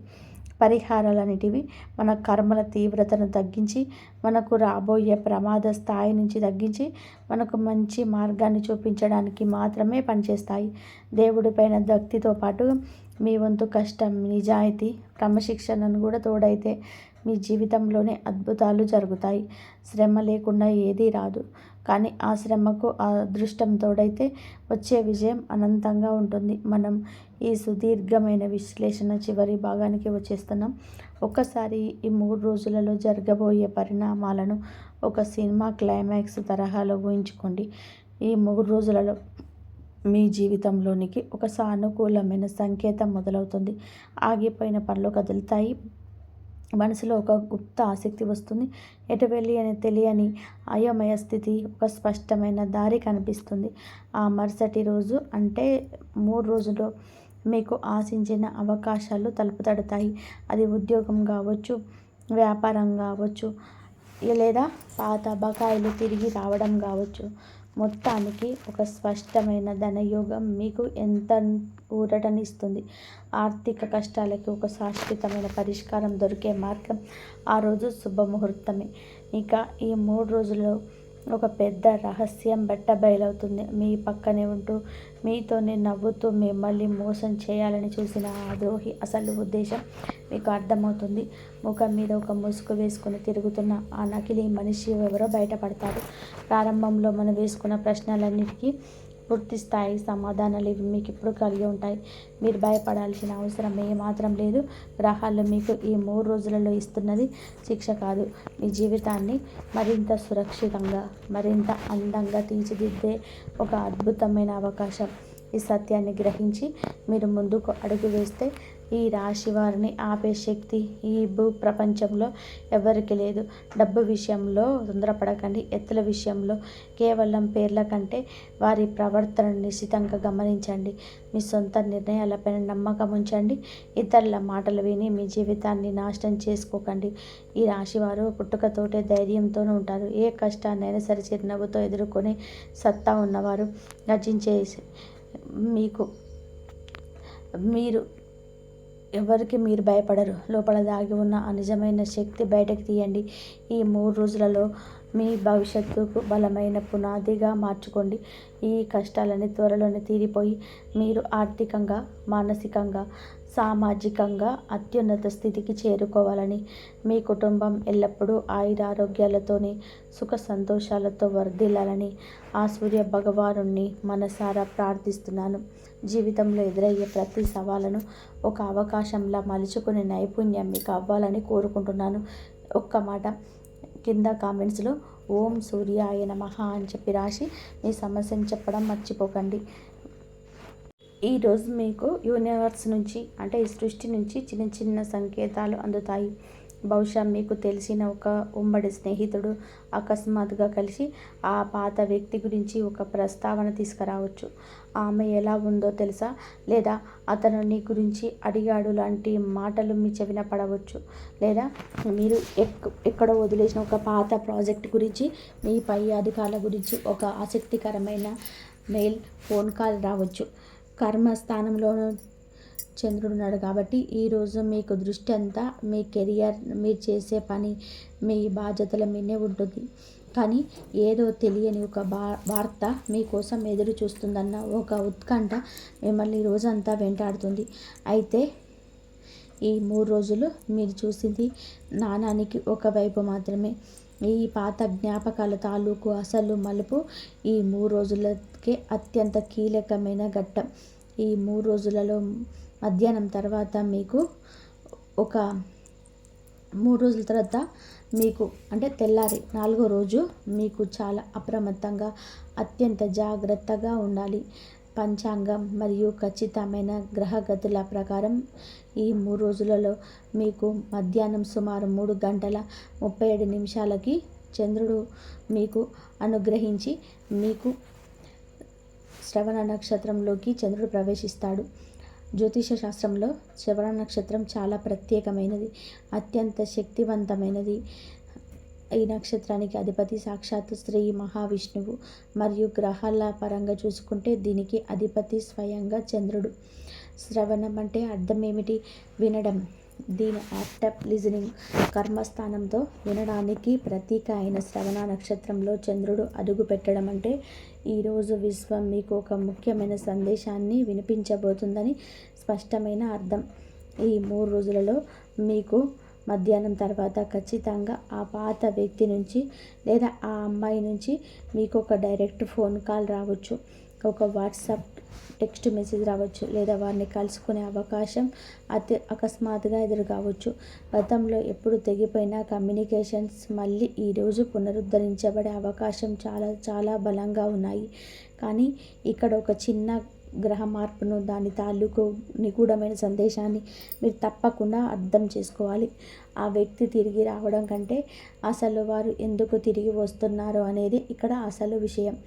పరిహారాలన్నిటివి మన కర్మల తీవ్రతను తగ్గించి, మనకు రాబోయే ప్రమాద స్థాయి నుంచి తగ్గించి, మనకు మంచి మార్గాన్ని చూపించడానికి మాత్రమే పనిచేస్తాయి. దేవుడిపైన భక్తితో పాటు మీ వంతు కష్టం, నిజాయితీ, క్రమశిక్షణను కూడా తోడైతే మీ జీవితంలోనే అద్భుతాలు జరుగుతాయి. శ్రమ లేకుండా ఏదీ రాదు. కానీ ఆ శ్రమకు ఆ అదృష్టం తోడైతే వచ్చే విజయం అనంతంగా ఉంటుంది. మనం ఈ సుదీర్ఘమైన విశ్లేషణ చివరి భాగానికి వచ్చేస్తున్నాం. ఒక్కసారి ఈ 3 రోజులలో జరగబోయే పరిణామాలను ఒక సినిమా క్లైమాక్స్ తరహాలో ఊహించుకోండి. ఈ 3 రోజులలో మీ జీవితంలోనికి ఒక సానుకూలమైన సంకేతం మొదలవుతుంది. ఆగిపోయిన పనులు కదులుతాయి. మనసులో ఒక గుప్త ఆసక్తి వస్తుంది. ఎటు వెళ్ళి అని తెలియని అయోమయ స్థితి, ఒక స్పష్టమైన దారి కనిపిస్తుంది. ఆ మరుసటి రోజు అంటే 3 రోజుల్లో మీకు ఆశించిన అవకాశాలు తలుపు తడతాయి. అది ఉద్యోగం కావచ్చు, వ్యాపారం కావచ్చు, లేదా పాత బకాయిలు తిరిగి రావడం కావచ్చు. మొత్తానికి ఒక స్పష్టమైన ధనయోగం మీకు ఎంత ఊరటనిస్తుంది. ఆర్థిక కష్టాలకి ఒక శాశ్వతమైన పరిష్కారం దొరికే మార్గం ఆ రోజు శుభముహూర్తమే. ఇక ఈ 3 రోజుల్లో ఒక పెద్ద రహస్యం బయలవుతుంది. మీ పక్కనే ఉంటూ మీతోనే నవ్వుతూ మిమ్మల్ని మోసం చేయాలని చూసిన ఆ ద్రోహి అసలు ఉద్దేశం మీకు అర్థమవుతుంది. ముఖం మీద ఒక ముసుగు వేసుకుని తిరుగుతున్న ఆ నకిలీ మనిషి ఎవరో బయటపడతారు. ప్రారంభంలో మనం వేసుకున్న ప్రశ్నలన్నిటికీ పూర్తి స్థాయి సమాధానాలు ఇవి మీకు ఇప్పుడు కలిగి ఉంటాయి. మీరు భయపడాల్సిన అవసరం ఏమాత్రం లేదు. గ్రహాలు మీకు ఈ 3 రోజులలో ఇస్తున్నది శిక్ష కాదు, మీ జీవితాన్ని మరింత సురక్షితంగా, మరింత అందంగా తీర్చిదిద్దే ఒక అద్భుతమైన అవకాశం. ఈ సత్యాన్ని గ్రహించి మీరు ముందుకు అడుగు వేస్తే ఈ రాశి వారిని ఆపే శక్తి ఈ భూ ప్రపంచంలో ఎవరికి లేదు. డబ్బు విషయంలో తొందరపడకండి. ఎత్తుల విషయంలో కేవలం పేర్ల కంటే వారి ప్రవర్తనను నిశితంగా గమనించండి. మీ సొంత నిర్ణయాలపైన నమ్మకం ఉంచండి. ఇతరుల మాటలు విని మీ జీవితాన్ని నాశనం చేసుకోకండి. ఈ రాశివారు పుట్టుకతోటే ధైర్యంతోనూ ఉంటారు. ఏ కష్టాన్నైనా సరే చిరునవ్వుతో ఎదుర్కొనే సత్తా ఉన్నవారు. గర్జించే మీరు ఎవరికి మీరు భయపడరు. లోపల దాగి ఉన్న ఆ నిజమైన శక్తి బయటకు తీయండి. ఈ 3 రోజులలో మీ భవిష్యత్తుకు బలమైన పునాదిగా మార్చుకోండి. ఈ కష్టాలన్నీ త్వరలోనే తీరిపోయి మీరు ఆర్థికంగా, మానసికంగా, సామాజికంగా అత్యున్నత స్థితికి చేరుకోవాలని, మీ కుటుంబం ఎల్లప్పుడూ ఆయురారోగ్యాలతోని సుఖ సంతోషాలతో వర్ధిల్లాలని ఆ సూర్య భగవానుణ్ణి మనసారా ప్రార్థిస్తున్నాను. జీవితంలో ఎదురయ్యే ప్రతి సవాలును ఒక అవకాశంలా మలుచుకునే నైపుణ్యం మీకు అవ్వాలని కోరుకుంటున్నాను. ఒక్క మాట కింద కామెంట్స్లో ఓం సూర్యాయ నమః అని చెప్పి రాసి మీ సమస్యను చెప్పడం మర్చిపోకండి. ఈరోజు మీకు యూనివర్స్ నుంచి అంటే ఈ సృష్టి నుంచి చిన్న చిన్న సంకేతాలు అందుతాయి. బహుశా మీకు తెలిసిన ఒక ఉమ్మడి స్నేహితుడు అకస్మాత్తుగా కలిసి ఆ పాత వ్యక్తి గురించి ఒక ప్రస్తావన తీసుకురావచ్చు. ఆమె ఎలా ఉందో తెలుసా, లేదా అతను నీ గురించి అడిగాడు లాంటి మాటలు మీ చెవిన పడవచ్చు. లేదా మీరు ఎక్కడో వదిలేసిన ఒక పాత ప్రాజెక్ట్ గురించి, మీ పై అధికారుల గురించి ఒక ఆసక్తికరమైన మెయిల్, ఫోన్ కాల్ రావచ్చు. కర్మస్థానంలోనూ చంద్రుడున్నాడు కాబట్టి ఈరోజు మీకు దృష్టి అంతా మీ కెరియర్, మీరు చేసే పని, మీ బాధ్యతల మీదే ఉంటుంది. కానీ ఏదో తెలియని ఒక వార్త మీకోసం ఎదురు చూస్తుందన్న ఒక ఉత్కంఠ మిమ్మల్ని రోజంతా వెంటాడుతుంది. అయితే ఈ 3 రోజులు మీరు చూసింది నాణానికి ఒకవైపు మాత్రమే. ఈ పాత జ్ఞాపకాల తాలూకు అసలు మలుపు ఈ 3 రోజులకే అత్యంత కీలకమైన ఘట్టం. ఈ 3 రోజులలో మధ్యాహ్నం తర్వాత మీకు ఒక 3 రోజుల తర్వాత మీకు అంటే తెల్లారి 4వ రోజు మీకు చాలా అప్రమత్తంగా, అత్యంత జాగ్రత్తగా ఉండాలి. పంచాంగం మరియు ఖచ్చితమైన గ్రహగతుల ప్రకారం ఈ 3 రోజులలో మీకు మధ్యాహ్నం సుమారు 3:37 చంద్రుడు మీకు అనుగ్రహించి మీకు శ్రవణ నక్షత్రంలోకి చంద్రుడు ప్రవేశిస్తాడు. జ్యోతిష శాస్త్రంలో శ్రవణ నక్షత్రం చాలా ప్రత్యేకమైనది, అత్యంత శక్తివంతమైనది. ఈ నక్షత్రానికి అధిపతి సాక్షాత్తు శ్రీ మహావిష్ణువు మరియు గ్రహాల పరంగా చూసుకుంటే దీనికి అధిపతి స్వయంగా చంద్రుడు. శ్రవణం అంటే అర్థం ఏమిటి? వినడం. దీని యాక్ట్ లిజనింగ్. కర్మస్థానంతో వినడానికి ప్రతీక అయిన శ్రవణ నక్షత్రంలో చంద్రుడు అడుగు పెట్టడం అంటే ఈరోజు విశ్వం మీకు ఒక ముఖ్యమైన సందేశాన్ని వినిపించబోతుందని స్పష్టమైన అర్థం. ఈ 3 రోజులలో మీకు మధ్యాహ్నం తర్వాత ఖచ్చితంగా ఆ పాత వ్యక్తి నుంచి లేదా ఆ అమ్మాయి నుంచి మీకు ఒక డైరెక్ట్ ఫోన్ కాల్ రావచ్చు, ఒక వాట్సాప్ టెక్స్ట్ మెసేజ్ రావచ్చు, లేదా వారిని కలుసుకునే అవకాశం అకస్మాత్తుగా ఎదురు కావచ్చు. గతంలో ఎప్పుడు తెగిపోయిన కమ్యూనికేషన్స్ మళ్ళీ ఈరోజు పునరుద్ధరించబడే అవకాశం చాలా చాలా బలంగా ఉన్నాయి. కానీ ఇక్కడ ఒక చిన్న గ్రహ మార్పును, దాని తాలూకు నిగూఢమైన సందేశాన్ని మీరు తప్పకుండా అర్థం చేసుకోవాలి. ఆ వ్యక్తి తిరిగి రావడం కంటే అసలు వారు ఎందుకు తిరిగి వస్తున్నారు అనేది ఇక్కడ అసలు విషయం.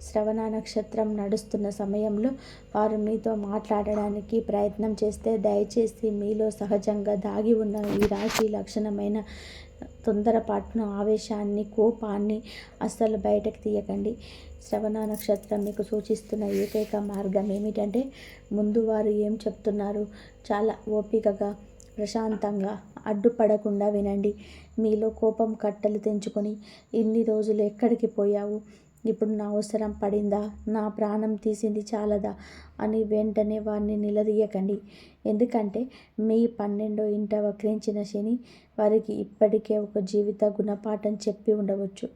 శ్రవణ నక్షత్రం నడుస్తున్న సమయంలో వారు మీతో మాట్లాడడానికి ప్రయత్నం చేస్తే దయచేసి మీలో సహజంగా దాగి ఉన్న ఈ రాశి లక్షణమైన తొందరపాటును, ఆవేశాన్ని, కోపాన్ని అస్సలు బయటకు తీయకండి. శ్రవణ నక్షత్రం మీకు సూచిస్తున్న ఏకైక మార్గం ఏమిటంటే ముందు వారు ఏం చెప్తున్నారు చాలా ఓపికగా, ప్రశాంతంగా, అడ్డుపడకుండా వినండి. మీలో కోపం కట్టలు తెంచుకొని ఇన్ని రోజులు ఎక్కడికి పోయావు, ఇప్పుడు నా అవసరం పడిందా, నా ప్రాణం తీసింది చాలదా అని వెంటనే వారిని నిలదీయకండి. ఎందుకంటే మీ 12వ ఇంట వక్రించిన శని వారికి ఇప్పటికే ఒక జీవిత గుణపాఠం చెప్పి ఉండవచ్చు.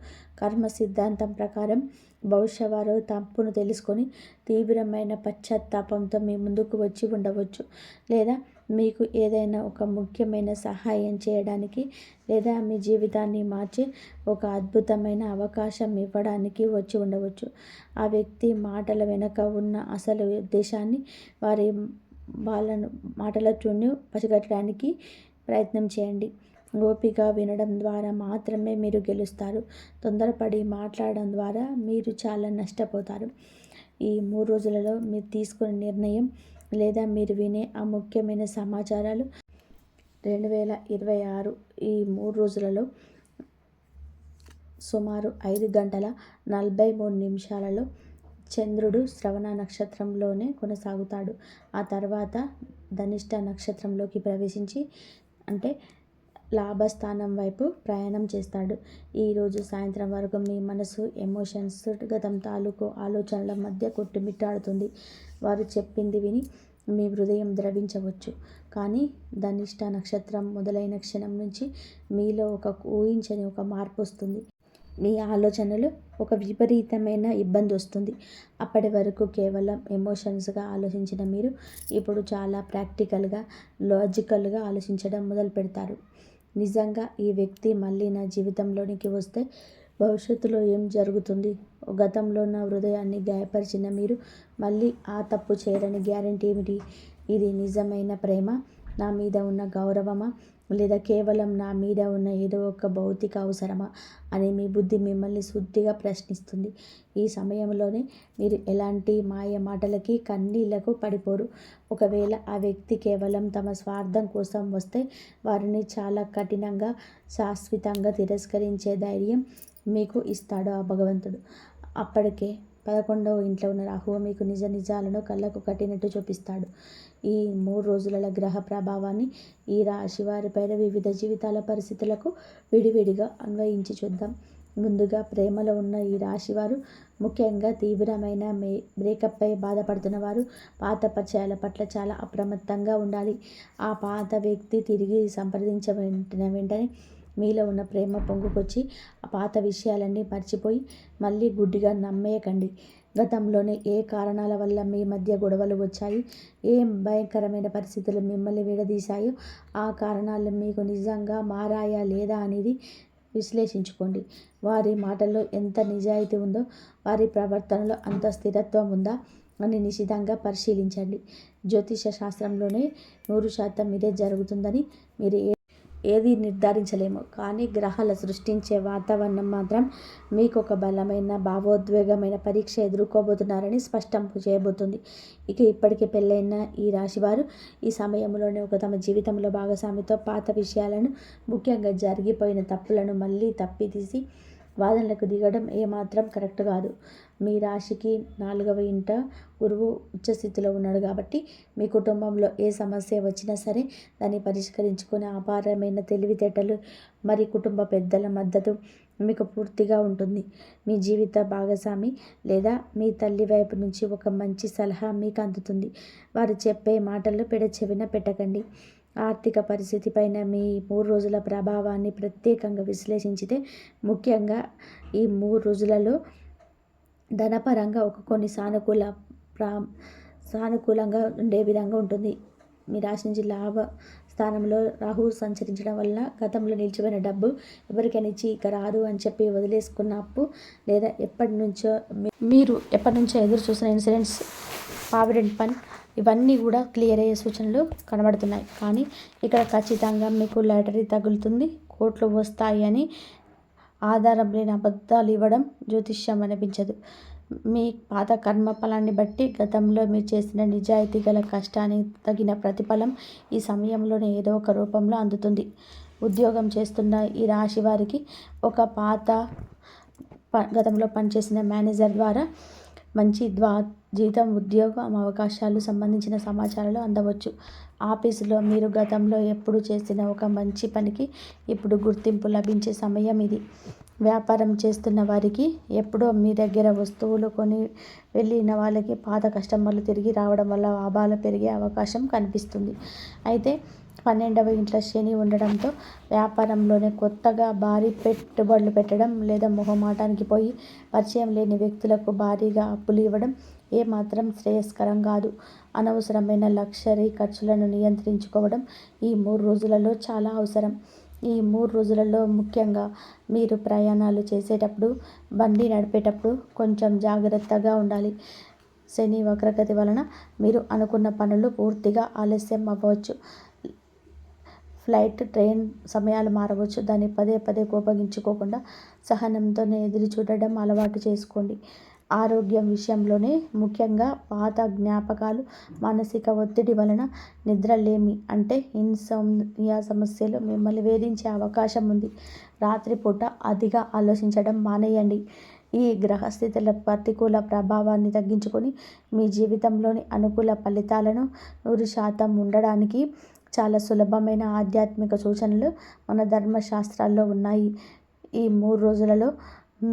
కర్మ సిద్ధాంతం ప్రకారం బహుశా వారు తప్పును తెలుసుకొని తీవ్రమైన పశ్చాత్తాపంతో మీ ముందుకు వచ్చి ఉండవచ్చు, లేదా మీకు ఏదైనా ఒక ముఖ్యమైన సహాయం చేయడానికి, లేదా మీ జీవితాన్ని మార్చే ఒక అద్భుతమైన అవకాశం ఇవ్వడానికి వచ్చి ఉండవచ్చు. ఆ వ్యక్తి మాటల వెనుక ఉన్న అసలు ఉద్దేశాన్ని, వాళ్ళను మాటలతోనే పసిగట్టడానికి ప్రయత్నం చేయండి. ఓపిక వినడం ద్వారా మాత్రమే మీరు గెలుస్తారు. తొందరపడి మాట్లాడడం ద్వారా మీరు చాలా నష్టపోతారు. ఈ 3 రోజులలో మీరు తీసుకునే నిర్ణయం లేదా మీరు వినే ఆ ముఖ్యమైన సమాచారాలు 2026 ఈ 3 రోజులలో సుమారు 5:43 చంద్రుడు శ్రవణ నక్షత్రంలోనే కొనసాగుతాడు. ఆ తర్వాత ధనిష్ట నక్షత్రంలోకి ప్రవేశించి అంటే లాభస్థానం వైపు ప్రయాణం చేస్తాడు. ఈరోజు సాయంత్రం వరకు మీ మనసు, ఎమోషన్స్, గతం తాలూకు ఆలోచనల మధ్య కొట్టుమిట్టాడుతుంది. వారు చెప్పింది విని మీ హృదయం ద్రవించవచ్చు. కానీ ధనిష్ట నక్షత్రం మొదలైన క్షణం నుంచి మీలో ఒక ఊహించని ఒక మార్పు వస్తుంది. మీ ఆలోచనలు ఒక విపరీతమైన ఇబ్బంది వస్తుంది. అప్పటి వరకు కేవలం ఎమోషన్స్గా ఆలోచించిన మీరు ఇప్పుడు చాలా ప్రాక్టికల్గా, లాజికల్గా ఆలోచించడం మొదలు పెడతారు. నిజంగా ఈ వ్యక్తి మళ్ళీ నా జీవితంలోనికి వస్తే భవిష్యత్తులో ఏం జరుగుతుంది? గతంలో నా హృదయాన్ని గాయపరిచిన మీరు మళ్ళీ ఆ తప్పు చేయరని గ్యారెంటీ ఏమిటి? ఇది నిజమైన ప్రేమ, నా మీద ఉన్న గౌరవమా, లేదా కేవలం నా మీద ఉన్న ఏదో ఒక భౌతిక అవసరమా అని మీ బుద్ధి మిమ్మల్ని శుద్ధిగా ప్రశ్నిస్తుంది. ఈ సమయంలోనే మీరు ఎలాంటి మాయ మాటలకి కన్నీళ్లకు పడిపోరు. ఒకవేళ ఆ వ్యక్తి కేవలం తమ స్వార్థం కోసం వస్తే వారిని చాలా కఠినంగా శాశ్వతంగా తిరస్కరించే ధైర్యం మీకు ఇస్తాడు ఆ భగవంతుడు. అప్పటికే 11వ ఇంట్లో ఉన్న రాహువు మీకు నిజ నిజాలను కళ్ళకు కట్టినట్టు చూపిస్తాడు. ఈ 3 రోజుల గ్రహ ప్రభావాన్ని ఈ రాశి వారిపైన వివిధ జీవితాల పరిస్థితులకు విడివిడిగా అన్వయించి చూద్దాం. ముందుగా ప్రేమలో ఉన్న ఈ రాశివారు, ముఖ్యంగా తీవ్రమైన బ్రేకప్పై బాధపడుతున్న వారు పాత పరిచయాల పట్ల చాలా అప్రమత్తంగా ఉండాలి. ఆ పాత వ్యక్తి తిరిగి వెంటనే మీలో ఉన్న ప్రేమ పొంగుకొచ్చి ఆ పాత విషయాలన్నీ మర్చిపోయి మళ్ళీ గుడ్డిగా నమ్మేయకండి. గతంలోనే ఏ కారణాల వల్ల మీ మధ్య గొడవలు వచ్చాయి, ఏం భయంకరమైన పరిస్థితులు మిమ్మల్ని విడదీశాయో ఆ కారణాలు మీకు నిజంగా మారాయా లేదా అనేది విశ్లేషించుకోండి. వారి మాటల్లో ఎంత నిజాయితీ ఉందో, వారి ప్రవర్తనలో అంత స్థిరత్వం ఉందా అని నిశితంగా పరిశీలించండి. జ్యోతిష శాస్త్రంలోనే 100% ఇదే జరుగుతుందని మీరు ఏది నిర్ధారించలేము. కానీ గ్రహాలు సృష్టించే వాతావరణం మాత్రం మీకు ఒక బలమైన భావోద్వేగమైన పరీక్ష ఎదుర్కోబోతున్నారని స్పష్టం చేయబోతుంది. ఇక ఇప్పటికే పెళ్ళైన ఈ రాశివారు ఈ సమయంలోనే తమ జీవితంలో భాగస్వామితో పాత విషయాలను, ముఖ్యంగా జరిగిపోయిన తప్పులను మళ్ళీ తప్పితీసి వాదనలకు దిగడం ఏమాత్రం కరెక్ట్ కాదు. మీ రాశికి 4వ ఇంట గురువు ఉచ్చస్థితిలో ఉన్నాడు కాబట్టి మీ కుటుంబంలో ఏ సమస్య వచ్చినా సరే దాన్ని పరిష్కరించుకునే అపారమైన తెలివితేటలు మరి కుటుంబ పెద్దల మద్దతు మీకు పూర్తిగా ఉంటుంది. మీ జీవిత భాగస్వామి లేదా మీ తల్లి వైపు నుంచి ఒక మంచి సలహా మీకు అందుతుంది. వారు చెప్పే మాటలు పెడచెవిన పెట్టకండి. ఆర్థిక పరిస్థితి పైన మీ 3 రోజుల ప్రభావాన్ని ప్రత్యేకంగా విశ్లేషించితే, ముఖ్యంగా ఈ 3 రోజులలో ధనపరంగా కొన్ని సానుకూలంగా ఉండే విధంగా ఉంటుంది. మీ రాశి నుంచి లాభ స్థానంలో రాహువు సంచరించడం వల్ల గతంలో నిలిచిపోయిన డబ్బు ఎవరికైనా ఇచ్చి ఇక రాదు అని చెప్పి వదిలేసుకున్న అప్పు, లేదా మీరు ఎప్పటి నుంచో ఎదురు చూసిన ఇన్సూరెన్స్, ప్రావిడెంట్ ఫండ్ ఇవన్నీ కూడా క్లియర్ అయ్యే సూచనలు కనబడుతున్నాయి. కానీ ఇక్కడ ఖచ్చితంగా మీకు లాటరీ తగులుతుంది, కోట్లు వస్తాయి అని ఆధారం లేని అబద్ధాలు ఇవ్వడం జ్యోతిష్యం అనిపించదు. మీ పాత కర్మ ఫలాన్ని బట్టి గతంలో మీరు చేసిన నిజాయితీ గల కష్టానికి తగిన ప్రతిఫలం ఈ సమయంలోనే ఏదో ఒక రూపంలో అందుతుంది. ఉద్యోగం చేస్తున్న ఈ రాశి వారికి ఒక గతంలో పనిచేసిన మేనేజర్ ద్వారా మంచి జీతం, ఉద్యోగం అవకాశాలు సంబంధించిన సమాచారాలు అందవచ్చు. ఆఫీసులో మీరు గతంలో ఎప్పుడు చేసిన ఒక మంచి పనికి ఇప్పుడు గుర్తింపు లభించే సమయం ఇది. వ్యాపారం చేస్తున్న వారికి, ఎప్పుడో మీ దగ్గర వస్తువులు కొని వెళ్ళిన వాళ్ళకి పాత కస్టమర్లు తిరిగి రావడం వల్ల లాభాలు పెరిగే అవకాశం కనిపిస్తుంది. అయితే 12వ ఇంట్లో శని ఉండడంతో వ్యాపారంలోనే కొత్తగా భారీ పెట్టుబడులు పెట్టడం లేదా మొహమాటానికి పోయి పరిచయం లేని వ్యక్తులకు భారీగా అప్పులు ఇవ్వడం ఏమాత్రం శ్రేయస్కరం కాదు. అనవసరమైన లగ్జరీ ఖర్చులను నియంత్రించుకోవడం ఈ 3 రోజులలో చాలా అవసరం. ఈ 3 రోజులలో ముఖ్యంగా మీరు ప్రయాణాలు చేసేటప్పుడు, బండి నడిపేటప్పుడు కొంచెం జాగ్రత్తగా ఉండాలి. శని వక్రగతి వలన మీరు అనుకున్న పనులు పూర్తిగా ఆలస్యం అవ్వచ్చు. ఫ్లైట్, ట్రైన్ సమయాలు మారవచ్చు. దాన్ని పదే కోపగించుకోకుండా సహనంతోనే ఎదురు చూడడం అలవాటు చేసుకోండి. ఆరోగ్యం విషయంలోనే ముఖ్యంగా పాత జ్ఞాపకాలు, మానసిక ఒత్తిడి వలన నిద్రలేమి అంటే ఇన్సోమ్నియా సమస్యలు మిమ్మల్ని వేధించే అవకాశం ఉంది. రాత్రిపూట అతిగా ఆలోచించడం మానేయండి. ఈ గ్రహస్థితుల ప్రతికూల ప్రభావాన్ని తగ్గించుకొని మీ జీవితంలోని అనుకూల ఫలితాలను 100% ఉండడానికి చాలా సులభమైన ఆధ్యాత్మిక సూచనలు మన ధర్మశాస్త్రాల్లో ఉన్నాయి. ఈ 3 రోజులలో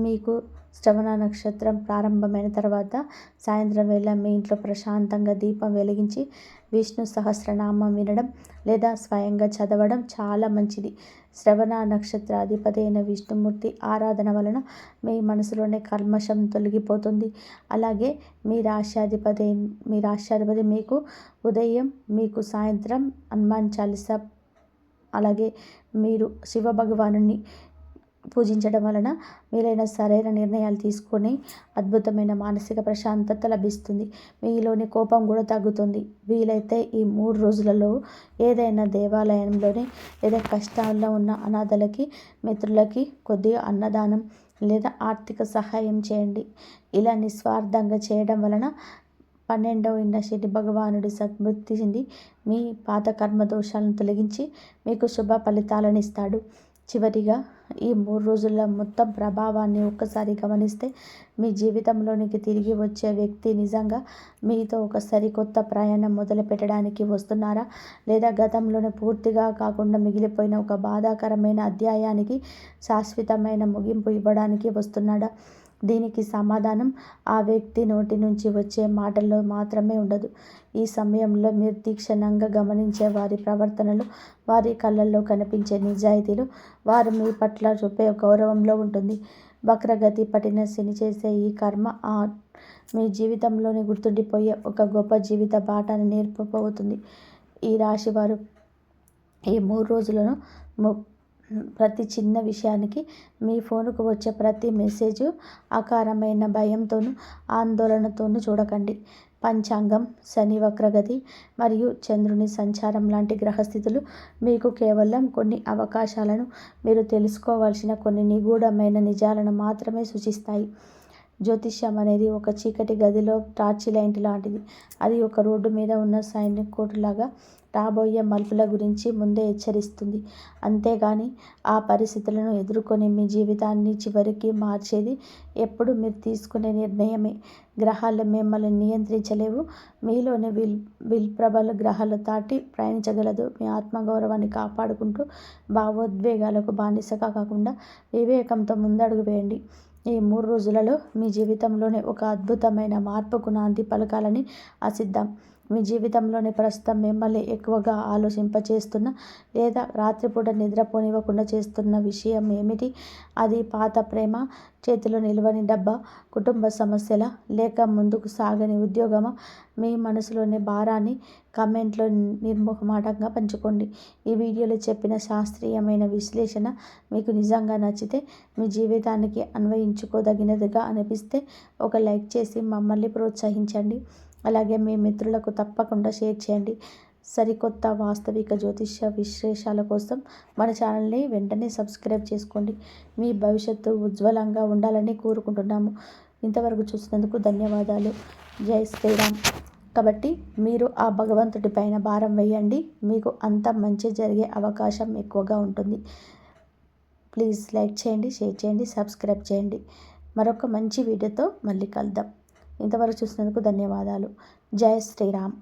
మీకు శ్రవణ నక్షత్రం ప్రారంభమైన తర్వాత సాయంత్రం వేళ మీ ఇంట్లో ప్రశాంతంగా దీపం వెలిగించి విష్ణు సహస్రనామం వినడం లేదా స్వయంగా చదవడం చాలా మంచిది. శ్రవణ నక్షత్రాధిపతి అయిన విష్ణుమూర్తి ఆరాధన వలన మీ మనసులోనే కల్మషం తొలగిపోతుంది. అలాగే మీ రాష్ట్రాధిపతి మీకు ఉదయం, మీకు సాయంత్రం హనుమాన్ చాలీసా, అలాగే మీరు శివ భగవానుని పూజించడం వలన మీరైన సరైన నిర్ణయాలు తీసుకొని అద్భుతమైన మానసిక ప్రశాంతత లభిస్తుంది. మీలోని కోపం కూడా తగ్గుతుంది. వీలైతే ఈ 3 రోజులలో ఏదైనా దేవాలయంలోని లేదా కష్టాల్లో ఉన్న అనాథలకి, మిత్రులకి కొద్దిగా అన్నదానం లేదా ఆర్థిక సహాయం చేయండి. ఇలా నిస్వార్థంగా చేయడం వలన 12వ ఇంట శని భగవానుడి సంతృప్తి చెంది మీ పాత కర్మ దోషాలను తొలగించి మీకు శుభ ఫలితాలను ఇస్తాడు. చివరిగా ఈ 3 రోజుల మొత్తం ప్రభావాన్ని ఒక్కసారి గమనిస్తే మీ జీవితంలోనికి తిరిగి వచ్చే వ్యక్తి నిజంగా మీతో ఒక సరికొత్త ప్రయాణం మొదలు పెట్టడానికి వస్తున్నారా, లేదా గతంలోనే పూర్తిగా కాకుండా మిగిలిపోయిన ఒక బాధాకరమైన అధ్యాయానికి శాశ్వతమైన ముగింపు ఇవ్వడానికి వస్తున్నాడా? దీనికి సమాధానం ఆ వ్యక్తి నోటి నుంచి వచ్చే మాటల్లో మాత్రమే ఉండదు. ఈ సమయంలో మీరు తీక్షణంగా గమనించే వారి ప్రవర్తనలు, వారి కళ్ళల్లో కనిపించే నిజాయితీలు, వారు మీ పట్ల చూపే గౌరవంలో ఉంటుంది. వక్రగతి పట్టిన శని చేసే ఈ కర్మ మీ జీవితంలోని గుర్తుండిపోయే ఒక గొప్ప జీవిత బాటను నేర్పబోతుంది. ఈ రాశి వారు ఈ 3 రోజులను ప్రతి చిన్న విషయానికి మీ ఫోన్కు వచ్చే ప్రతి మెసేజ్ అకారమైన భయంతోనూ ఆందోళనతోనూ చూడకండి. పంచాంగం, శని వక్రగతి మరియు చంద్రుని సంచారం లాంటి గ్రహస్థితులు మీకు కేవలం కొన్ని అవకాశాలను, మీరు తెలుసుకోవాల్సిన కొన్ని నిగూఢమైన నిజాలను మాత్రమే సూచిస్తాయి. జ్యోతిష్యం అనేది ఒక చీకటి గదిలో టార్చి లైట్ లాంటిది. అది ఒక రోడ్డు మీద ఉన్న సైనికుడిలాగా రాబోయే మలుపుల గురించి ముందే హెచ్చరిస్తుంది. అంతేగాని ఆ పరిస్థితులను ఎదుర్కొని మీ జీవితాన్ని చివరికి మార్చేది ఎప్పుడు మీరు తీసుకునే నిర్ణయమే. గ్రహాలు మిమ్మల్ని నియంత్రించలేవు. మీలోని విల్ ప్రబల గ్రహాలు దాటి ప్రయాణించగలదు. మీ ఆత్మగౌరవాన్ని కాపాడుకుంటూ భావోద్వేగాలకు బానిసగా కాకుండా వివేకంతో ముందడుగు వేయండి. ఈ 3 రోజులలో మీ జీవితంలోనే ఒక అద్భుతమైన మార్పుకు నాంది పలకాలని ఆశిద్దాం. మీ జీవితంలోని ప్రస్తుతం మిమ్మల్ని ఎక్కువగా ఆలోచింపచేస్తున్న లేదా రాత్రిపూట నిద్రపోనివ్వకుండా చేస్తున్న విషయం ఏమిటి? అది పాత ప్రేమ, చేతిలో నిలవని డబ్బా, కుటుంబ సమస్యల, లేక ముందుకు సాగని ఉద్యోగమా? మీ మనసులోని భారాన్ని కామెంట్లో నిర్మోహమాటంగా పంచుకోండి. ఈ వీడియోలో చెప్పిన శాస్త్రీయమైన విశ్లేషణ మీకు నిజంగా నచ్చితే, మీ జీవితానికి అన్వయించుకోదగినదిగా అనిపిస్తే ఒక లైక్ చేసి మమ్మల్ని ప్రోత్సహించండి. అలాగే మీ మిత్రులకు తప్పకుండా షేర్ చేయండి. సరికొత్త వాస్తవిక జ్యోతిష్య విశ్లేషణల కోసం మన ఛానల్ని వెంటనే సబ్స్క్రైబ్ చేసుకోండి. మీ భవిష్యత్తు ఉజ్వలంగా ఉండాలని కోరుకుంటున్నాము. ఇంతవరకు చూసినందుకు ధన్యవాదాలు. జై శ్రీరామ్. కాబట్టి మీరు ఆ భగవంతుడి పైన భారం వేయండి. మీకు అంత మంచి జరిగే అవకాశం ఎక్కువగా ఉంటుంది. ప్లీజ్ లైక్ చేయండి, షేర్ చేయండి, సబ్స్క్రైబ్ చేయండి. మరొక మంచి వీడియోతో మళ్ళీ కలుద్దాం. ఇంతవరకు చూసినందుకు ధన్యవాదాలు. జై శ్రీరామ్.